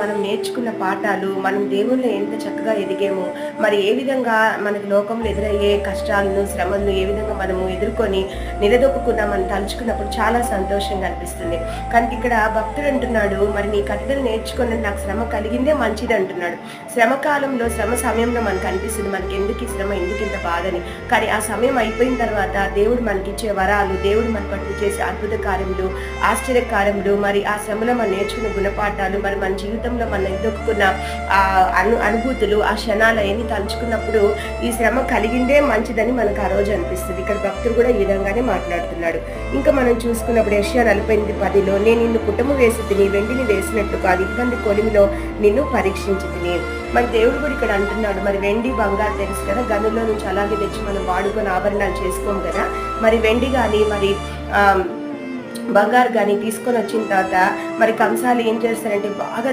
మనం నేర్చుకున్న పాఠాలు, మనం దేవుళ్ళు ఎంత చక్కగా ఎదిగామో, మరి ఏ విధంగా మనకి లోకంలో ఎదురయ్యే కష్టాలను, శ్రమలను ఏ విధంగా మనము ఎదుర్కొని నిలదొక్కున్నామని తలుచుకున్నప్పుడు చాలా సంతోషంగా అనిపిస్తుంది. కానీ ఇక్కడ భక్తుడు అంటున్నాడు, మరి నీ కట్టడలు నేర్చుకుని నాకు శ్రమ కలిగిందే మంచిది అంటున్నాడు. శ్రమ కాలంలో, శ్రమ సమయంలో మనకు అనిపిస్తుంది మనకి ఎందుకు ఈ శ్రమ, ఎందుకు ఇంత బాధని. కానీ ఆ సమయం అయిపోయిన తర్వాత దేవుడు మనకిచ్చే వరాలు, దేవుడు మన పట్ల చేసే అద్భుత కార్యములు, ఆశ్చర్య కార్యములు, మరి ఆ శ్రమలో మనం నేర్చుకున్న గుణపాఠాలు, మరి మన జీవితంలో మనం ఎదుర్కొన్న ఆ అనుభూతులు, ఆ క్షణాలు అవన్నీ తలుచుకున్నప్పుడు ఈ శ్రమ కలిగిందే మంచిదని మనకు ఆ రోజు అనిపిస్తుంది. ఇక్కడ భక్తుడు కూడా ఈ విధంగానే మాట్లాడుతున్నాడు. ఇంకా మనం చూసుకున్నప్పుడు యెషయా 48:10 నేను నిన్ను పుటము వేసి తిని వెండిని వేసినట్లు కాదు, ఇబ్బంది కొలిమిలో నిన్ను పరీక్షించి తిని. మరి దేవుడు కూడా ఇక్కడ అంటున్నాడు, మరి వెండి బంగారు తెలుసు కదా, గనుల్లో నుంచి అలాగే తెచ్చి మనం వాడుకొని ఆభరణాలు చేసుకోము కదా. మరి వెండి కానీ మరి బంగారు కానీ తీసుకొని వచ్చిన తర్వాత మరి కంసాలు ఏం చేస్తారంటే బాగా